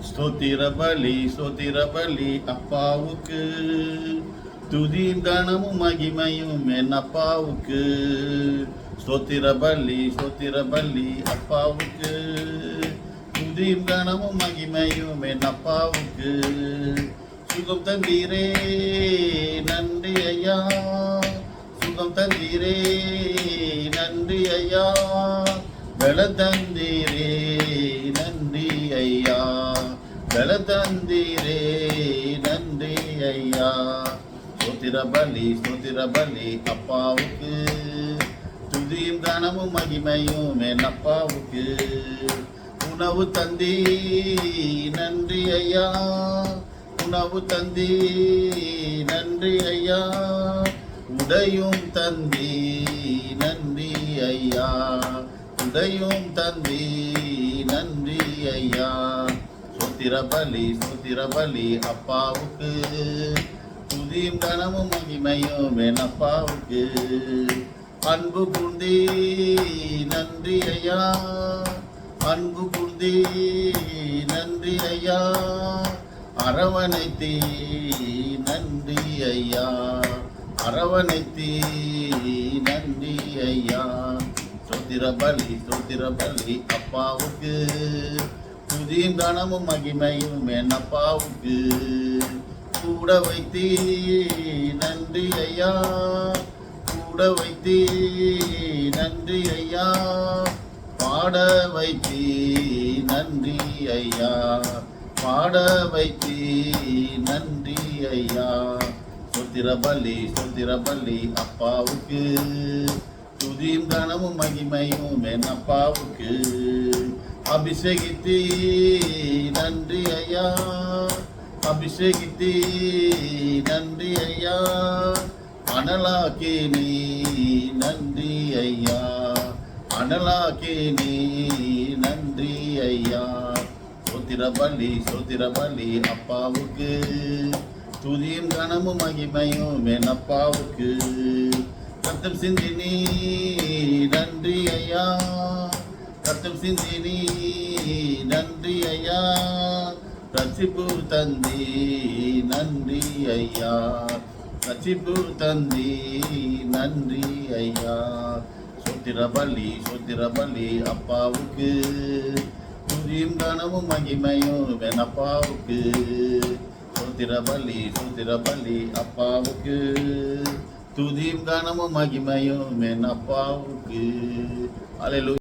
ஸ்தோத்திர பலி அப்பாவுக்கு, துதியும் கனமும் மகிமையும் என் அப்பாவுக்கு. ஸ்தோத்திர பலி அப்பாவுக்கு, துதியும் கனமும் மகிமையும் என் அப்பாவுக்கு. சுகம் தந்தீரே நன்றி ஐயா, சுகம் தந்தீரே நன்றி ஐயா, பல தந்தீரே நன்றி ஐயா, பல தந்தீரே நன்றி ஐயா. ஸ்தோத்திர பலி அப்பாவுக்கு, துதியும் கனமும் மகிமையும் என் அப்பாவுக்கு. உணவு தந்தி நன்றி ஐயா, உணவு தந்தி நன்றி ஐயா, உடையும் தந்தி நன்றி ஐயா, உடையும் தந்தி நன்றி ஐயா. ஸ்தோத்திர பலி அப்பாவுக்கு, துதியும் கனமும் மகிமையும் என் அப்பாவுக்கு. அன்பு புந்தி நன்றி ஐயா, அன்பு புந்தி நன்றி ஐயா, அரவணைத்தி நன்றி ஐயா, அரவணைத்தி நன்றி ஐயா. ஸ்தோத்திர பலி அப்பாவுக்கு, துதியும் கனமும் மகிமையும் என் அப்பாவுக்கு. கூட வைத்தி நன்றி ஐயா, கூட வைத்தி நன்றி ஐயா, பாட வைத்தி நன்றி ஐயா, பாட வைத்தி நன்றி ஐயா. ஸ்தோத்திர பலி அப்பாவுக்கு, துதியும் கனமும் மகிமையும் என் அப்பாவுக்கு. அபிஷேகித்தி நன்றி ஐயா, அபிஷேகித்தி நன்றி ஐயா, அனலாக்கி நீ நன்றி ஐயா, அனலாக்கி நீ நன்றி ஐயா. ஸ்தோத்திர பலி அப்பாவுக்கு, துதியும் கனமும் மகிமையும் என் அப்பாவுக்கு. ரத்தம் சிந்தினி நன்றி ஐயா, ரத்தம் சிந்தினி நன்றி ஐயா, ரட்சிப்பு தந்தி நன்றி ஐயா, ரட்சிப்பு தந்தி நன்றி ஐயா. ஸ்தோத்திர பலி அப்பாவுக்கு, துதியும் கனமும் மகிமையும் என் அப்பாவுக்கு. ஸ்தோத்திர பலி அப்பாவுக்கு, துதியும் கனமும் மகிமையும் என் அப்பாவுக்கு. அல்லேலூயா.